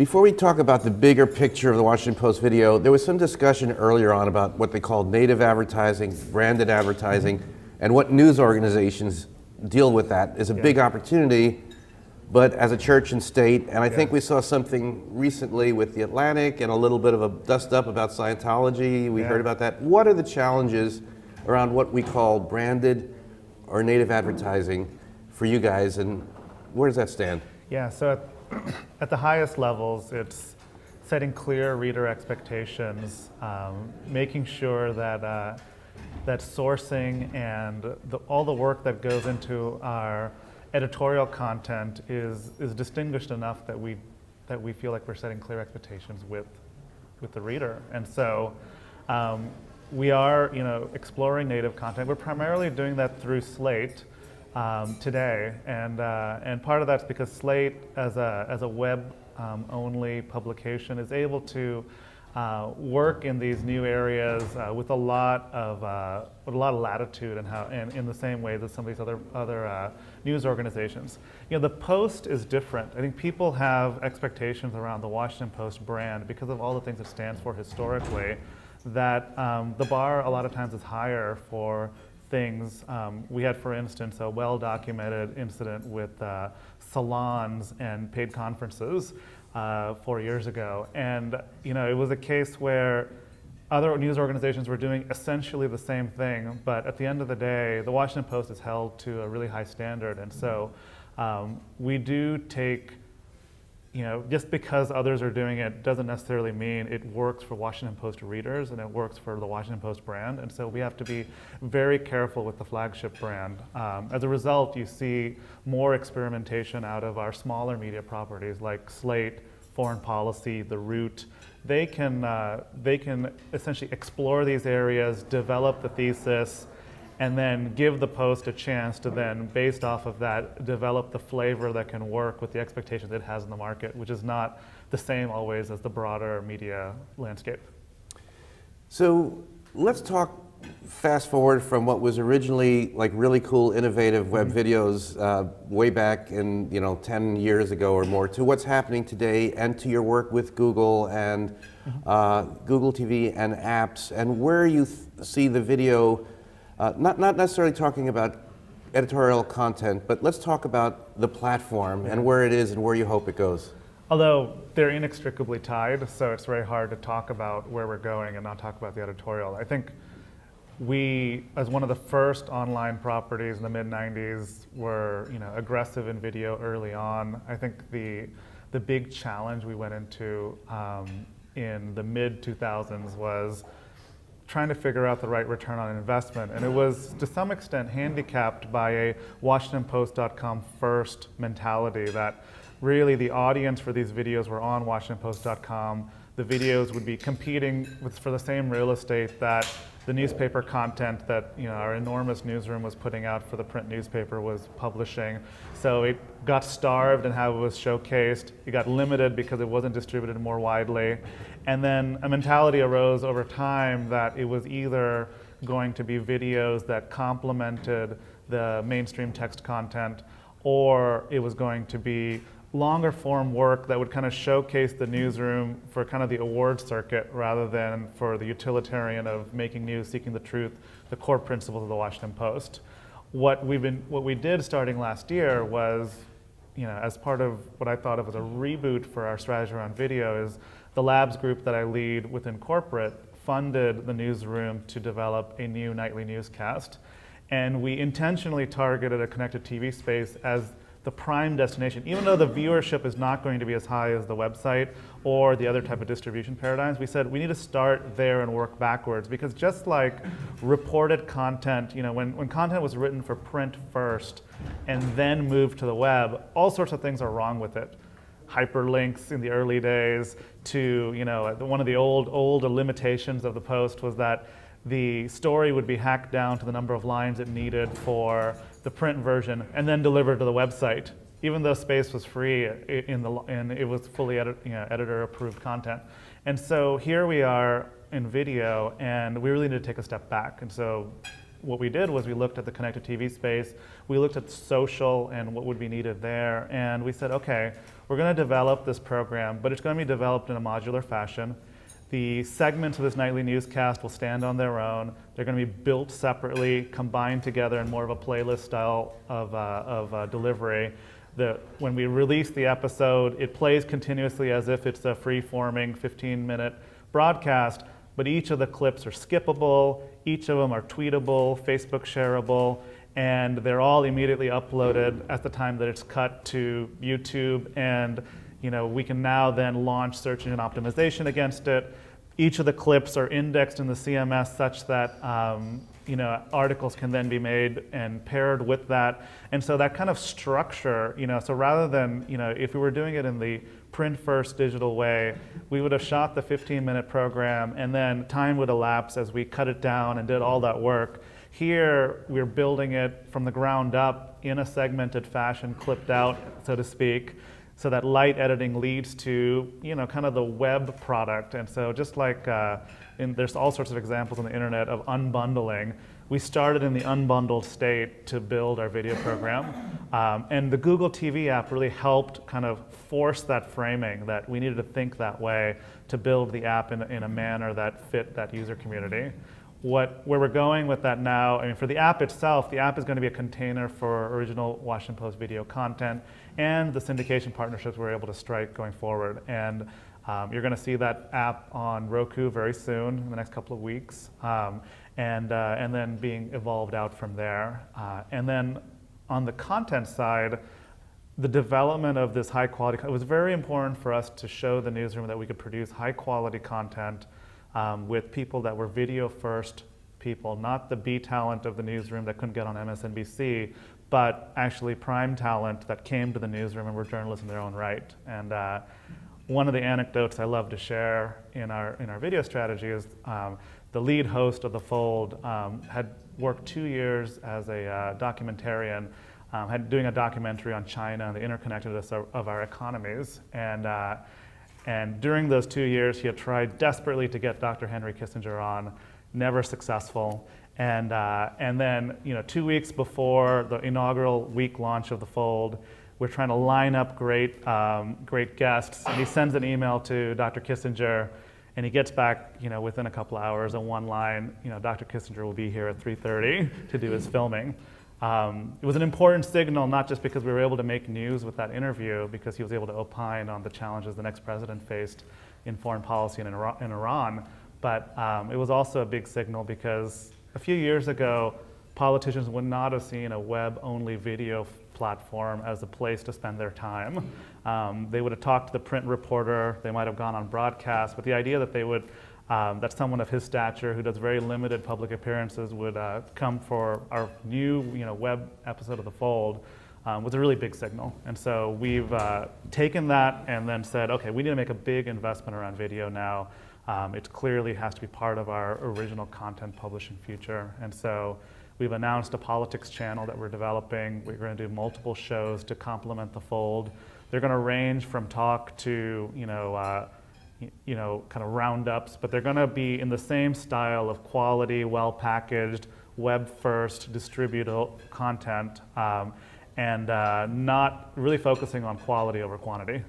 Before we talk about the bigger picture of the Washington Post video, there was some discussion earlier on about what they called native advertising, branded advertising, and what news organizations deal with that is a big opportunity, but as a church and state, and I think we saw something recently with the Atlantic and a little bit of a dust up about Scientology. We heard about that. What are the challenges around what we call branded or native advertising for you guys, and where does that stand? Yeah, so at the highest levels, it's setting clear reader expectations, making sure that that sourcing and all the work that goes into our editorial content is distinguished enough that we feel like we're setting clear expectations with the reader. And so we are, exploring native content. We're primarily doing that through Slate today, and part of that's because Slate, as a web only publication, is able to work in these new areas with a lot of latitude and in the same way that some of these other news organizations. The Post is different. I think people have expectations around the Washington Post brand because of all the things it stands for historically, that the bar a lot of times is higher for things. We had, for instance, a well-documented incident with salons and paid conferences 4 years ago. And it was a case where other news organizations were doing essentially the same thing, but at the end of the day, the Washington Post is held to a really high standard. And so we do take, just because others are doing it doesn't necessarily mean it works for Washington Post readers and it works for the Washington Post brand. And so we have to be very careful with the flagship brand. As a result, you see more experimentation out of our smaller media properties like Slate, Foreign Policy, The Root. They can essentially explore these areas, develop the thesis, and then give the Post a chance to then, based off of that, develop the flavor that can work with the expectations it has in the market, which is not the same always as the broader media landscape. So let's talk fast forward from what was originally like really cool, innovative web videos way back in 10 years ago or more to what's happening today, and to your work with Google and Google TV and apps, and where you see the video. Not necessarily talking about editorial content, but let's talk about the platform and where it is and where you hope it goes. Although they're inextricably tied, so it's very hard to talk about where we're going and not talk about the editorial. I think we, as one of the first online properties in the mid-90s, were aggressive in video early on. I think the big challenge we went into in the mid-2000s was trying to figure out the right return on investment. And it was, to some extent, handicapped by a WashingtonPost.com first mentality, that really the audience for these videos were on WashingtonPost.com. The videos would be competing for the same real estate that the newspaper content that our enormous newsroom was putting out for the print newspaper was publishing. So it got starved in how it was showcased. It got limited because it wasn't distributed more widely. And then a mentality arose over time that it was either going to be videos that complemented the mainstream text content, or it was going to be longer form work that would kind of showcase the newsroom for kind of the award circuit rather than for the utilitarian of making news, seeking the truth, the core principles of the Washington Post. What we did starting last year was, as part of what I thought of as a reboot for our strategy around video, is the labs group that I lead within corporate funded the newsroom to develop a new nightly newscast. And we intentionally targeted a connected TV space as the prime destination. Even though the viewership is not going to be as high as the website or the other type of distribution paradigms, we said we need to start there and work backwards, because just like reported content, when content was written for print first and then moved to the web, all sorts of things are wrong with it. Hyperlinks in the early days to, one of the old limitations of the Post was that the story would be hacked down to the number of lines it needed for the print version and then delivered to the website, even though space was free and it was fully editor-approved content. And so here we are in video, and we really need to take a step back. And so what we did was we looked at the connected TV space, we looked at social and what would be needed there, and we said, okay, we're going to develop this program, but it's going to be developed in a modular fashion. The segments of this nightly newscast will stand on their own. They're going to be built separately, combined together in more of a playlist style of delivery. When we release the episode, it plays continuously as if it's a free-forming 15-minute broadcast, but each of the clips are skippable, each of them are tweetable, Facebook shareable, and they're all immediately uploaded at the time that it's cut to YouTube, and we can now then launch search engine optimization against it. Each of the clips are indexed in the CMS such that articles can then be made and paired with that. And so that kind of structure, so rather than, if we were doing it in the print first digital way, we would have shot the 15-minute program and then time would elapse as we cut it down and did all that work. Here, we're building it from the ground up in a segmented fashion, clipped out, so to speak, so that light editing leads to, kind of the web product. And so just like, there's all sorts of examples on the internet of unbundling. We started in the unbundled state to build our video program. And the Google TV app really helped kind of force that framing that we needed to think that way to build the app in a manner that fit that user community. Where we're going with that now, for the app itself, the app is going to be a container for original Washington Post video content and the syndication partnerships we're able to strike going forward. And you're going to see that app on Roku very soon, in the next couple of weeks, and then being evolved out from there. And then on the content side, the development of this high quality, it was very important for us to show the newsroom that we could produce high quality content with people that were video first people, not the B talent of the newsroom that couldn't get on MSNBC, but actually prime talent that came to the newsroom and were journalists in their own right. And one of the anecdotes I love to share in our video strategy is the lead host of The Fold had worked 2 years as a documentarian, doing a documentary on China and the interconnectedness of our economies. And during those 2 years, he had tried desperately to get Dr. Henry Kissinger on, never successful. And then, 2 weeks before the inaugural week launch of The Fold, we're trying to line up great guests. And he sends an email to Dr. Kissinger, and he gets back, within a couple hours, and one line, Dr. Kissinger will be here at 3:30 to do his filming. It was an important signal, not just because we were able to make news with that interview, because he was able to opine on the challenges the next president faced in foreign policy in Iran, but it was also a big signal because a few years ago, politicians would not have seen a web-only video platform as a place to spend their time. They would have talked to the print reporter, they might have gone on broadcast, but the idea that they would that someone of his stature who does very limited public appearances would come for our new web episode of The Fold was a really big signal. And so we've taken that and then said, okay, we need to make a big investment around video now. It clearly has to be part of our original content publishing future. And so we've announced a politics channel that we're developing. We're going to do multiple shows to complement The Fold. They're going to range from talk to kind of roundups, but they're going to be in the same style of quality, well-packaged, web-first, distributable content, and not really focusing on quality over quantity.